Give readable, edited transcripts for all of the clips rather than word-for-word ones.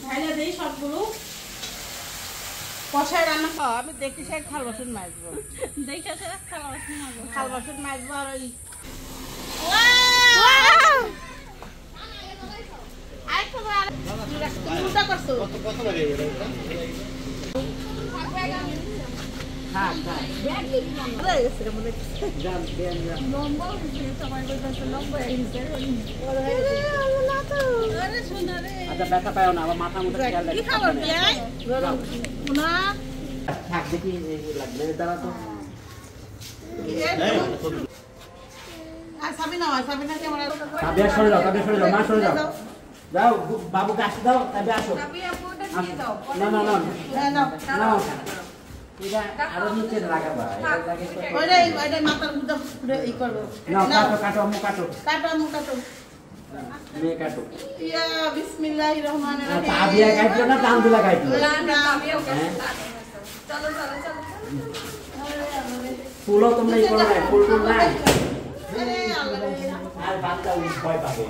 ঢাইলা দেই সবগুলো কষায় রান্না খাওয়া আমি দেখি সে খাল বাসন মাজবো দেখে সে খাল বাসন মাজবো আর ওই ব্যথা পায় না আবার মাথা মতো খেয়াল দেখি লাগবে দাঁড়া তো যাও বাবুকে আসতে দাও তবে আসো না না না না আরো নিচে লাগাবা মাথার মধ্যে ই করবো না কাটো আম্মু কাটো মেয়ে কাটো ইয়া বিসমিল্লাহির রহমানির রহিম তাবিয়া কাটলো না তানদুলা কাটলো না তাবিয়া চলো ফুলও তোমরা ই করো না ফুল নাই আরে আল্লাহ রে আর বাচ্চা ভয় পাবে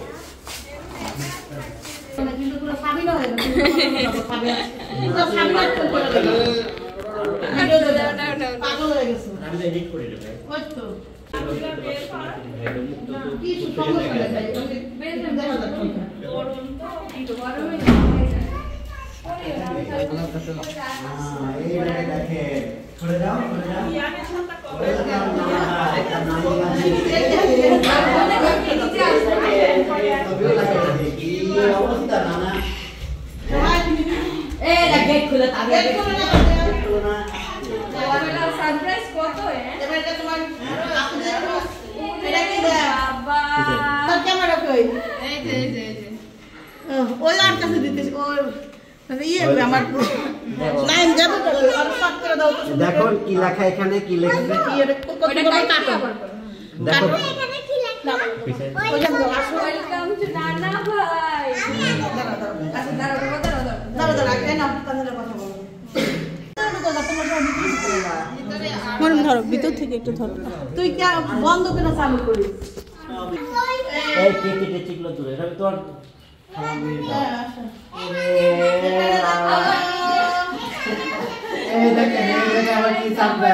কিন্তু পুরো সাবিনা হয়ে গেল পুরো সাবিনা পাগল হয়ে গেছে আমি তো এডিট করে দেব ওই তো কি সমস্যা দেখাই বেশ দেখা যাচ্ছে গরম তো একটু গরম হয়ে যায় এই দেখে ছড়ে যাও ইয়াকে শান্ত করো অবস্থা নানা এই গেট খুলে তাবিয়া গেট খুলে না এটা সারপ্রাইজ কত এবার এটা তোমার আপু দেখো এটা কি বাবা তোর ক্যামেরা কই এই যে ওই আর কাছে দিতেছ ওর মানে ইয়ে আমার লাইন যাবে তো আর শর্ট করে দাও তো দেখো কি লেখা এখানে কি লেখা এর কত কাটো দেখো এখানে কি লেখা ওই যে ওয়েলকাম টু নানা ভাই দাঁড়া কেন আপনাদের কথা বলো মরম ধরো ভিতর থেকে একটু ধরো তুই কি বন্ধ করে চালু করিস এই কেটে চিকলো তুই এটা তোর এই দেখে আবার কি সামনে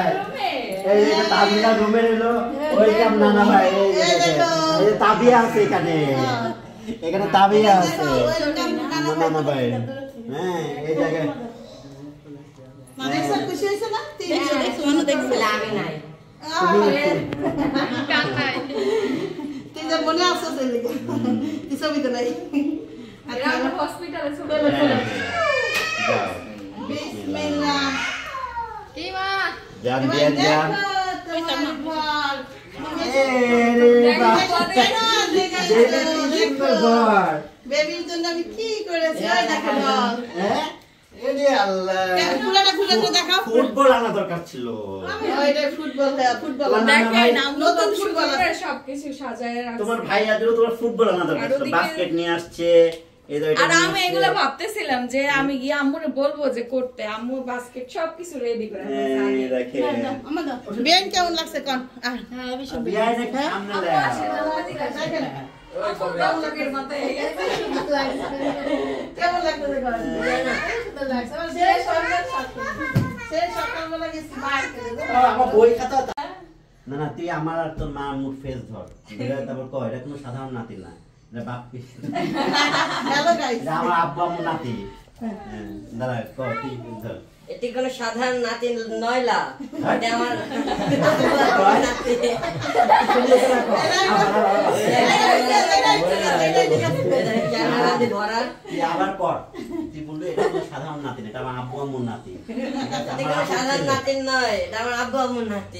এই যে তাবিয়া রুমের এলো ওইরকম নানা ভাই এই তাবিয়া আছে এখানে তাবিয়া আছে নানা ভাই হ্যাঁ এই জায়গায় মানে স্যার খুশি হয়েছে না দেখছি লাগে নাই তুই যে মনে আসছো সেদিকে তুই ছবি তো নাই আমরা হসপিটালে চলে যাও বিসমিল্লাহ কি মা জান বেবির জন্য আমি কি করেছি দেখো হ্যাঁ ফুটবল আনা দরকার ছিল তোমার ভাইয়াদেরও তোমার ফুটবল আনা দরকার ছিল বাস্কেট নিয়ে আসছে আর আমি এগুলো ভাবতেছিলাম যে আমি গিয়ে আম্মুরে বলবো যে করতে আম্মু বাস্কেট সবকিছু রেডি করে বিয়ান কেমন লাগছে কোন কেমন লাগতেছে না না তুই আমার আর তোর মা মুখ ফেস ধর তারপর কয় এটা কোনো সাধারণ নাতি না বাপ আমার আব্বু আম্মু নাতি দাঁড়া কয় তুই ধর এটি কোনো সাধারণ নাতি নয়লা এটা আমার নাতি আবার কর তুই বলবি এটা কোনো সাধারণ নাতি না এটা আমার আব্বু আম্মুর নাতি সাধারণ নাতি নয় এটা আমার আব্বু আম্মুর নাতি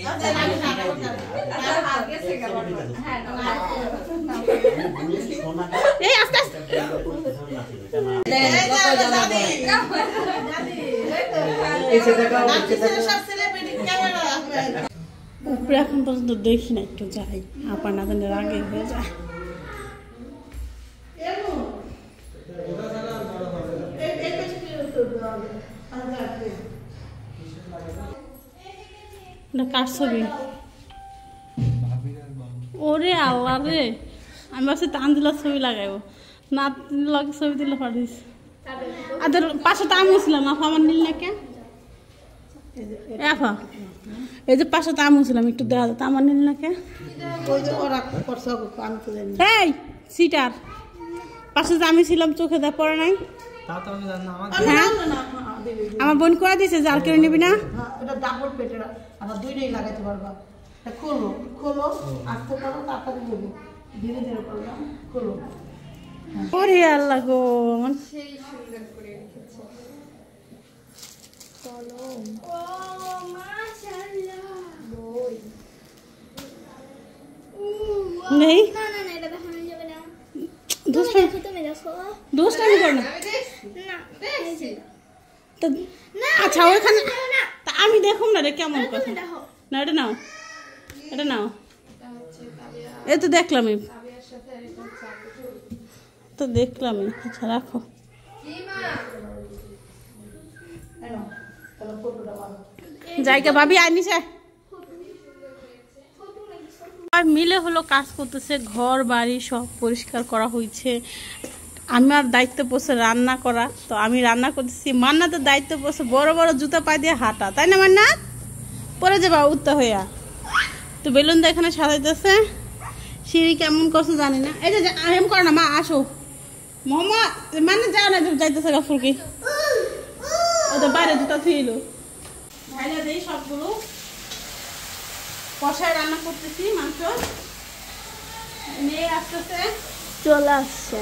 উপরে এখন পর্যন্ত দেখি না একটু যাই আপা না জানের আগে হয়ে যায় কার ছবি ওরে আল্লাহ রে আমি ভাবছি তানজিলার ছবি লাগাইবো না ছবি দিলে পারিস আদের পাশে তো আমি ছিলাম আপা আমার নীল না কে আপা এই যে পাশে তো আমি ছিলাম একটু দেখা যেত আমার নীল না কে এই সিটার পাশে যে আমি ছিলাম চোখে দেখ পড়ে নাই হ্যাঁ আমার বোন করে দিয়েছে জাল কেড়ে নিবি না এটা ডাবল পেটের আবার দুইটাই লাগাইতে পারবা খোলো খোলো আস্তে করো তাড়াতাড়ি নেবে ধীরে ধীরে করো খোলো ওরে আল্লাহ গো সেই সুন্দর করে রেখেছে কলম ও মাশাআল্লাহ বই নেই না না না এটা দেখানো যাবে না দোস্ত তুমি দেখো দোস্ত আমি কর না না দেখছি তো আচ্ছা ওইখানে তা আমি দেখুম না রে কেমন কথা দেখো না এটা নাও এই তো দেখলামই তো দেখলামই আচ্ছা রাখো জায়গা ভাবি আনিছে আর মিলে হলো কাজ করতেছে ঘর বাড়ি সব পরিষ্কার করা হয়েছে আমার দায়িত্ব পড়ছে রান্না করা তো আমি রান্না করতেছি মান্নাতের দায়িত্ব পড়ছে বড় বড় জুতা পায়ে দিয়ে হাঁটা তাই না মান্নাত পরে যাবা উত্তর হইয়া তো বেলুন দা এখানে সাজাইতেছে সিঁড়ি কেমন করছে জানি না এই যে এম করো না মা আসো মোহাম্মদ মানে যাও না যাইতেছে গাফুরকি ও তো বাইরে জুতা ছিল ভাইলা দেই সবগুলো কষায় রান্না করতেছি মাংস মেয়ে আসতেছে চলে আসছে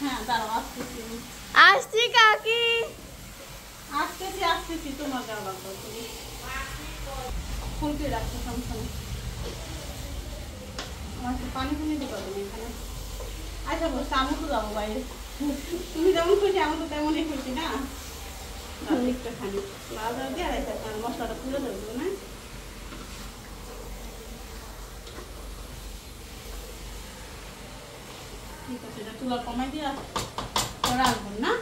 হ্যাঁ দাঁড়াও আসতেছি আসছি কাকি আসতেছি তোমার যাওয়া লাগবে ফুলকে রাখছি সমস্যা আমার পানি ফুনি দিতে পারবো এখানে আচ্ছা বলছি আমি তো যাবো বাইরে তুমি যেমন খুশি আমি তো তেমনই খুশি না একটা খানি লাল দিয়ে আর একটা মশলাটা তুলে দেবো না ঠিক আছে এটা চুলা কমাই দিয়ে করা আসবেন না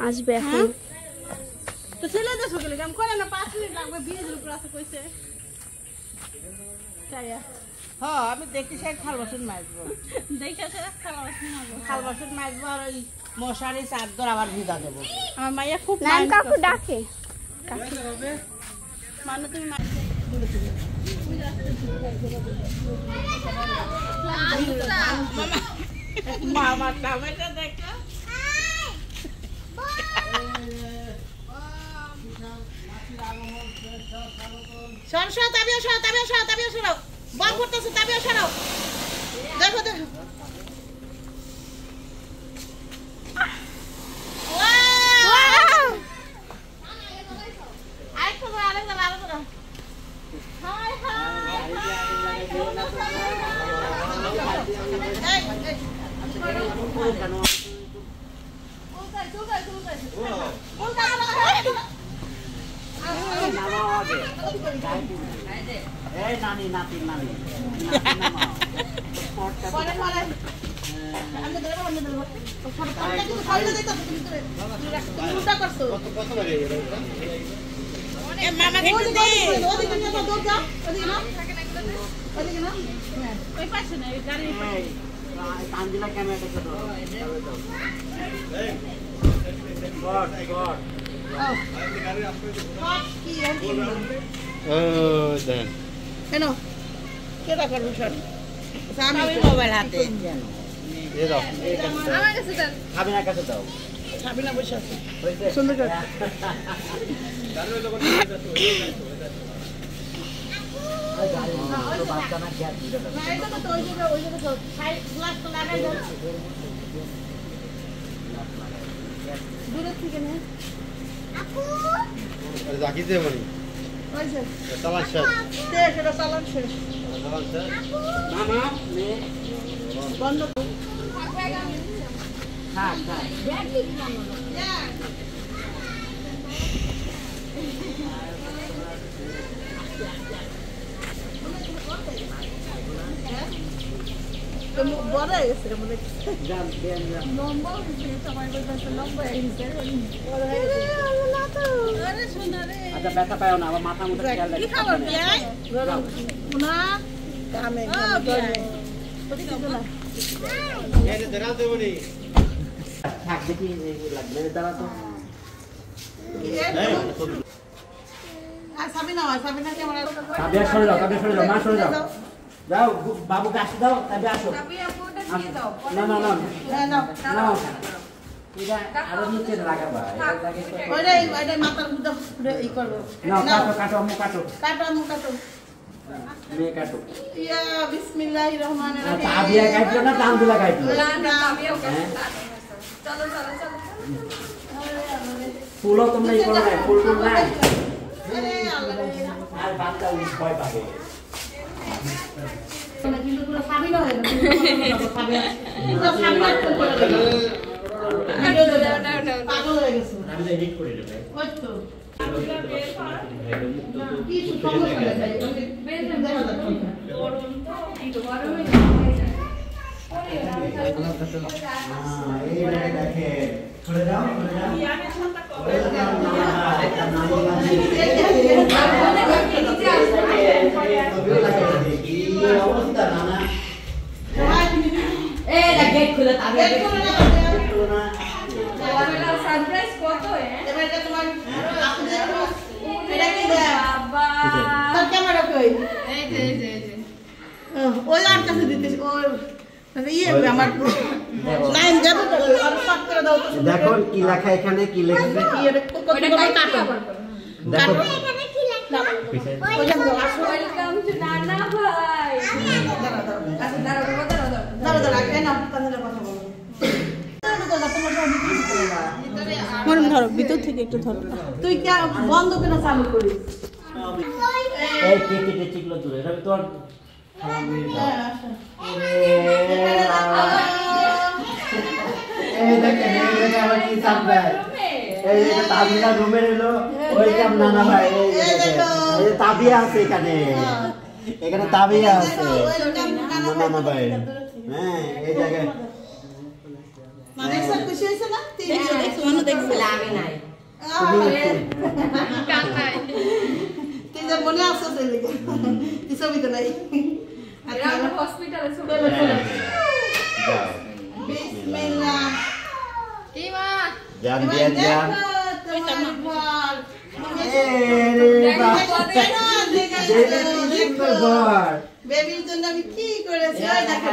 আসবে এখন তো ছেলে দেশ গেলে কেমন করে না 5 মিনিট লাগবে বিয়ের উপর আছে কইছে তাই হ্যাঁ আমি দেখি সে খাল বাসন মাজবো দেখে খাল বাসন মাজবো আর ওই মশারি চাদর আবার ভিজা দেবো আমার মাইয়া খুব নাম কাকু ডাকে মানে তুমি মামা টমেটো দেখো সরসা তাবিয়া সরাও বল করতেছে তাবিয়া সরাও দেখো নানি কাঞ্জিলা ক্যামেরাটা কেন কেটা করবো সর আমি মোবাইল হাতে আমার কাছে দেন খাবিনার কাছে দাও সাবিনা বসে আছে সুন্দর করে বাচ্চা না খেয়াল দূরের থেকে নে জাকিতে বলি চালান শেষ সেটা চালান শেষ চালান শেষ মামা বন্ধ থাক বড় হয়ে গেছে মনে লম্বা হয়েছে সবাই বলতেছে লম্বা হয়ে গেছে আচ্ছা ব্যথা পাও না আবার মাথা মুঠে খেয়াল রাখো কি খাবার পেঁয়াজ না কামে এই যে দাঁড়াতে বলি থাক দেখি লাগবে দাঁড়া তো আর সাবিনা ক্যামেরা তাবিয়া সরে যাও মা সরে যাও যাও বাবুকে আসতে দাও তাবিয়া আসো না না না না এটা আরো নিচে লাগাবা ওইটা মাথার মধ্যে ই করব না কাটো আম্মু কাটো মেয়ে কাটো ইয়া বিসমিল্লাহির রহমানির রহিম তাবিয়া কাটো না তানদুলা কাটো না আমিও চলো ফুলও তোমরা ই করো না ফুল নাই আরে আল্লাহ আর বাচ্চা ভয় পাবে কিন্তু পুরো সাবিনা হয়ে গেছে পুরো সাবিনা পাগল হয়ে গেছে আমি তো এডিট করে দেব ওই তো কি সমস্যা যায় এই দেখে চলে যাও অবস্থা না গেট খুলে সারপ্রাইজ কত এবার এটা তোমার আপুদের এটা কি বাবা তোর ক্যামেরা কই এই যে ওই আর কাছে দিতেছ ওই ইয়ে আমার লাইন যাবে তো আর শর্ট করে দাও তো দেখো কি লেখা এখানে কি লিখবে ওইটা কাটো দেখো এখানে কি লেখা ওইটা আসো ওয়েলকাম টু নানা ভাই আচ্ছা দাঁড়াও কেন কানে কথা বলো মন ধরো ভিতর থেকে একটু ধরো তুই কি বন্ধ কেন চালু করিস এই কেটে চিকলো দূরে এটা তোর এই দেখেন এই আবার কি সারপ্রাইজ এই যে তাবিয়া রুমে এলো ওয়েলকাম নানা ভাই এই যে তাবিয়া আছে এখানে তাবিয়া আছে নানা ভাই হ্যাঁ এই জায়গায় মানে সব খুশি হইছে না দেখছো মনে দেখছো লাগে নাই তুই যে মনে আসছ তাইলে কি ছবি তো নাই এরা হসপিটালে ছিল যাও বিসমিল্লাহ কি মা জান তুমি আমার ঘর বেবির জন্য আমি কি করেছি ওই দেখো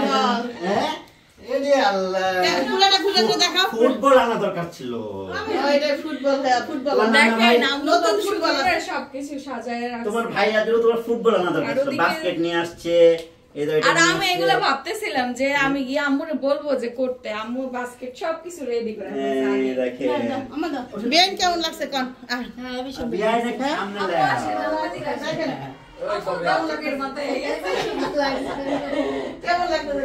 দেখাও ফুটবল আনা দরকার ছিল ওইটা ফুটবল দেখেন নতুন ফুটবল সবকিছু সাজায় রাখছে তোমার ভাই আজও তোমার ফুটবল আনা দরকার ছিল বাস্কেট নিয়ে আসছে আর আমি এগুলো ভাবতেছিলাম যে আমি গিয়ে আম্মুরে বলবো যে করতে আম্মু বাস্কেট সবকিছু রেডি করে দেখে বেন কেমন লাগছে কোন বিয়াই দেখে সামনে দেখেন কেমন লাগছে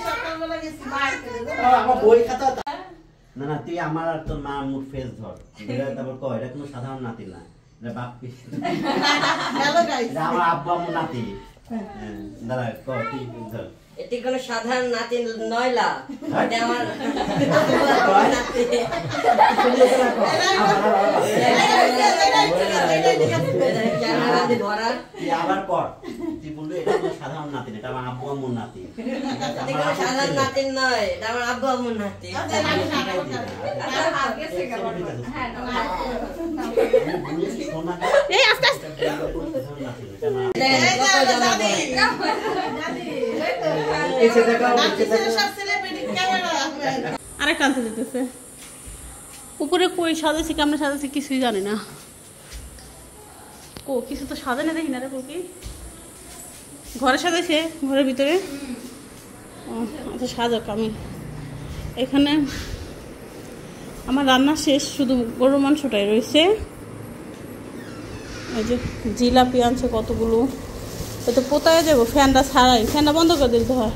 সকালবেলা গেছি আমার বই খাতা না না তুই আমার আর তোর মা মুখ ফেস ধর তারপর কয় এটা কোনো সাধারণ নাতি না এটা বাপ হ্যালো গাইস আমার আব্বা আম্মু নাতি দাঁড়া কয় তুই ধর এটি কোনো সাধারণ নাতি নয়লা এটা আমার নাতি ক্যামেরা দিয়ে ভরা তুই আবার কর তুই বলবি এটা কোনো সাধারণ নাতি না এটা আমার আব্বু আম্মুর নাতি এটি কোনো সাধারণ নাতি নয় এটা আমার আব্বু আম্মুর নাতি এই আস্তে আস্তে আরেকটা আনতে দিতেছে উপরে কই সাজাইছি কেমন সাজাইছি কিছুই জানি না ও কিছু তো সাজানো দেখি না রে কি ঘরে সাজাইছে ঘরের ভিতরে ও আচ্ছা সাজাক আমি এখানে আমার রান্না শেষ শুধু গরুর মাংসটাই রয়েছে এই যে জিলাপি আনছে কতগুলো তো পোতায় যাবো ফ্যানটা ছাড়াই ফ্যানটা বন্ধ করে দিতে হয়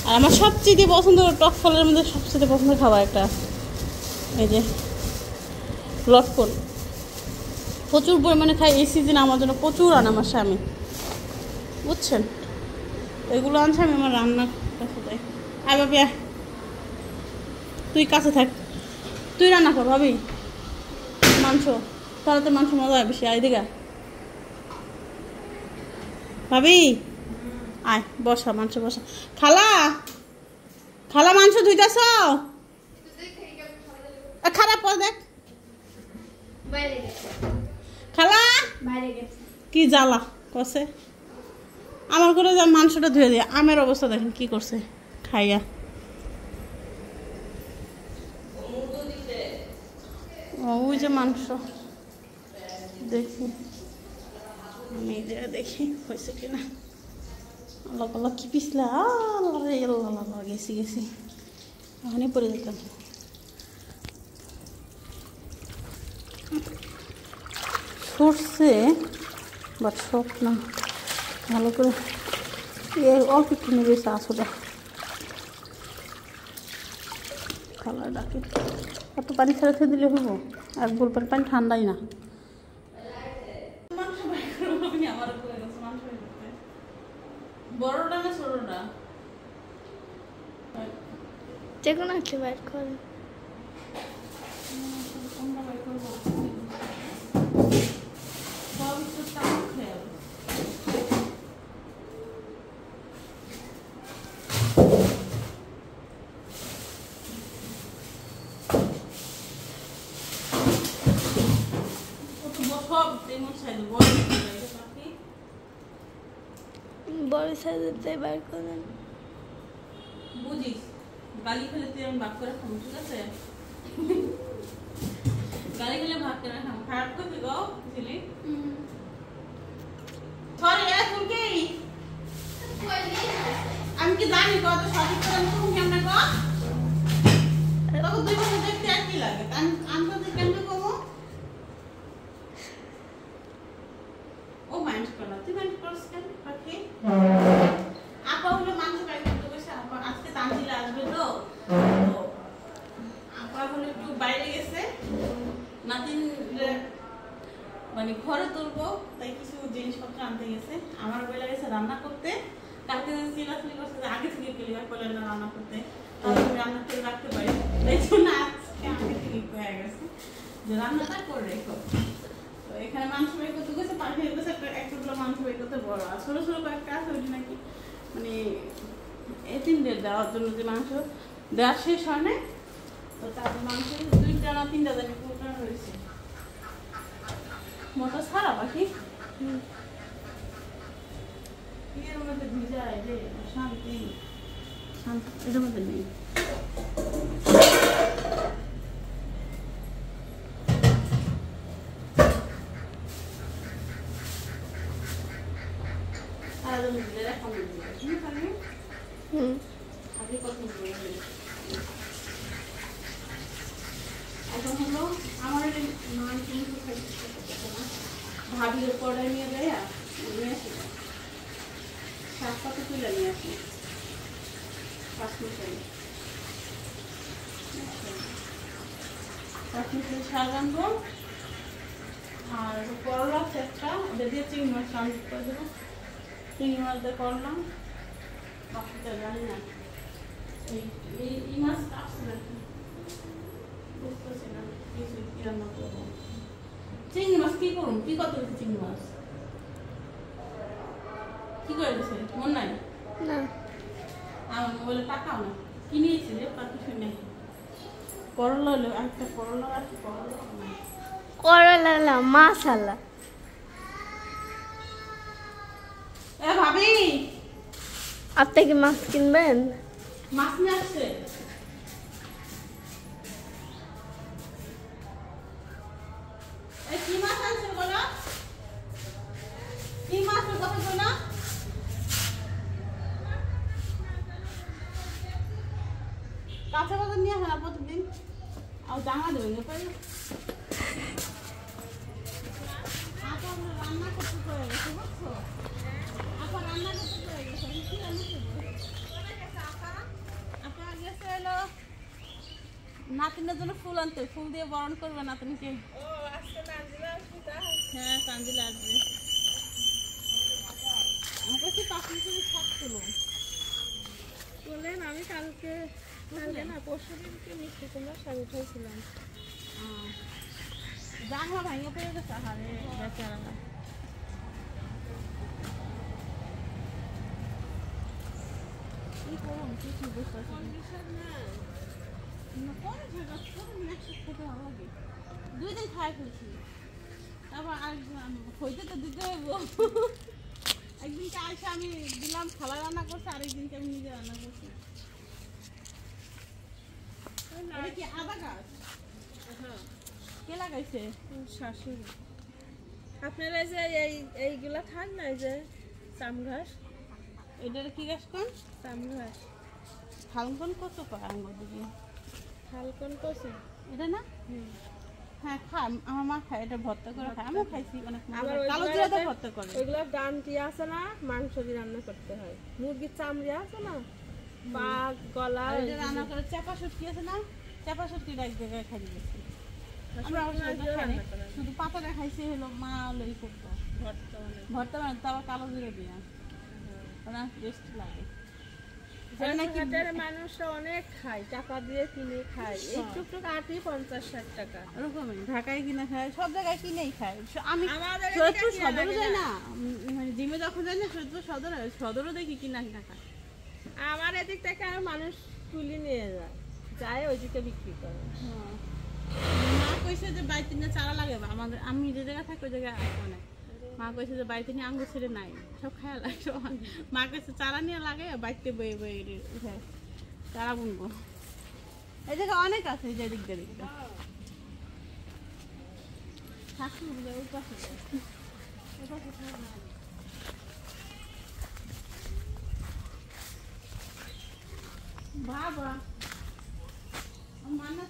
আর আমার সবচেয়ে পছন্দ টক ফলের মধ্যে সবচেয়ে পছন্দ খাবার একটা এই যে লটকন প্রচুর পরিমাণে খাই এই সিজনে আমার জন্য প্রচুর আনে আমার স্বামী বুঝছেন? এগুলো আনছে আমি আমার রান্নার কাছে যাই। আয় ভাবি আয়, তুই কাছে থাক, তুই রান্না কর ভাবি। মাংস তাহলে মাংস মজা হয় বেশি। আয় দিঘা ভাবি, আয় বসা, মাংস বসা। খালা খালা মাংস ধুইতেছ? খারাপ পর দেখ খালা কি জ্বালা কষে আমার করে যা মাংসটা ধুয়ে দিয়ে। আমের অবস্থা দেখেন কি করছে খাইয়া। ওই যে মাংস দেখি, আমি দেখি হয়েছে কিনা। আল্লাহ আল্লাহ কি পিছলা, আল্লাহ গেছি গেছি ওখানে পড়ে যেতাম। সরষে বাট সব না, ভালো করে অল্প একটু নেবেছে আসোটা কালার ডাকে। এত পানি ছেড়ে খেয়ে দিলে হবো, এক বোল পানি ঠান্ডাই না। বড়টা না ছোটটা? যে কোনো একটা বাইর করে। বড় সাইজে বাইর করেন। বুঝিস গালি খেলে তুই আমি ভাগ করে খাবো, ঠিক আছে? গালি খেলে ভাগ করে খাবো। খারাপ করবি গো বুঝলি? সরি ফুলকে আমি কি জানি কত সঠিক করে তুমি কেমন গো? তখন দুই বছর দেখতে আর কি লাগে? আমি তো কেমন করবো? ও মাইন্ড করলা, তুই মাইন্ড করস কেন পাখি? আপা হলো মাংস বাই করতে বসে, আপা আজকে তানজিলা আসবে তো আপা হলো একটু বাইরে গেছে, নাতিন মানে ঘরে তুলবো তাই কিছু জিনিসপত্র আনতে গেছে। আমার বেলা গেছে রান্না করতে। কালকে চিলাচিলি করছে যে আগে থেকে ক্লিয়ার করলেন না রান্না করতে, তাহলে আমি রান্না করে রাখতে পারি। তাই জন্য আজকে আগে থেকে হয়ে গেছে যে রান্নাটা করে রেখো। তো এখানে মাংস বের করতে গেছে, পাঠিয়ে গেছে একটা মাংস বের করতে বড় আর ছোটো ছোটো কয়েকটা আছে ওইটা নাকি মানে এতিমদের দেওয়ার জন্য যে মাংস দেওয়া শেষ হয় না, তো তাদের মাংস 2টা না 3টা জানি পুরোটা রয়েছে। মোটর ছাড়া পাখি এর মধ্যে ভিজায় রে, শান্তি শান্তি এর মধ্যে নেই। এখন হলো আমার ভাবির কড়াই নিয়ে যায় নিয়ে আসি, শাক পাতা তুলে নিয়ে আসি 5 মিনিট শাক আনবো। আর করলা একটা ওদের দিয়ে চিংড়ি মাছ রান্না করে দেবো। চিংড়ি মাছ দিয়ে করলাম, বাকিটা জানি না। এই মাছ আসছে নাকি বুঝতেছি না কিছু কি রান্না করবো। চিংড়ি মাছ কি করুন, কি কত দিচ্ছে চিংড়ি মাছ? কি করে দিচ্ছে মন নাই না? আমার মোবাইলে টাকাও না, কিনেছি রে তার কিছু নেই। করলা হলো একটা করলা আছে, করলা নাই। করলা মাশাআল্লাহ। এ ভাবি আপনি কি মাছ কিনবেন? মাছ নিয়ে আসছে। এই কি মাছ আনছে বলো? কি মাছের কথা বলো? কাঁচা বাজার নিয়ে আসে না প্রতিদিন, আর জামা দেবেন রান্না করতে পড়ে গেছে বুঝছো? আপা রান্না করতে পড়ে গেছে, কি রান্না করবো? আপা গেছে হলো নাতিনের জন্য ফুল আনতে, ফুল দিয়ে বরণ করবে নাতিনকে। হ্যাঁ তানজিলা আসবে। আমার কাছে 5 লিটার ছাপ বললেন। আমি কালকে না পরশু দিনকে মিষ্টি কুমড়া শাক উঠাইছিলাম। জানলা ভাঙে পড়ে গেছে। আরে বেচারা কি করুন কিছু বুঝতে দুই দিন খাই ফেলছি। তারপর আর হইতে তো দিতে হইব। একদিনকে আইসা আমি দিলাম, খালা রান্না করছে, আরেকদিনকে আমি নিজে রান্না করছি। কি আদা গাছ? হ্যাঁ। কে লাগাইছে? শাশুড়ি। আপনারা যে এইগুলা খান না, এই যে চাম ঘাস, এটার কি গাছ কোন? চাম ঘাস। ফালকন কত পায় আঙ্গুর দিকে? ফালকন কষে এটা না? হ্যাঁ খায়, আমার মা খায়, এটা ভর্তা করে খায়। আমিও খাইছি অনেক। কালো জিরাতে ভর্তা করে। ওইগুলো ডান্টি আছে না, মাংস দিয়ে রান্না করতে হয়। মুরগির চামড়ি আছে না, পা গলা রান্না করে। চাপা শুটকি আছে না, চাপা শুটকিটা এক জায়গায় খাই দিয়েছি। শুধু পাতাটা খাইছে, হলো মা লই করতো ভর্তা মানে, তারপর কালো জিরা দিয়ে অনেক টেস্ট লাগে। মানুষরা অনেক খায়, টাকা দিয়ে কিনে খায়। এই টুকটুক আটি 50-60 টাকা ওরকমই। ঢাকায় কিনে খায়, সব জায়গায় কিনেই খায়। আমি সদরও যাই না, মানে জিমে যখন যাই না সদরও দেখি কিনা খায়। আমার এদিক থেকে আর মানুষ তুলি নিয়ে যায় ওইদিকে বিক্রি করে। মা কইছে যে বাড়িতে নিয়ে চারা লাগে, আমাদের আমি যে জায়গায় থাকি ওই জায়গায় অনেক। মা কইছে যে বাড়িতে নিয়ে আঙ্গুর ছেড়ে নাই, সব খায়া লাগে। মা কইছে চারা নিয়ে লাগে, বাড়িতে বয়ে বয়ে উঠে চারা বুনবো। এই জায়গায় অনেক আছে, এই যে দিক দিয়ে দিকটা বাবা মান্না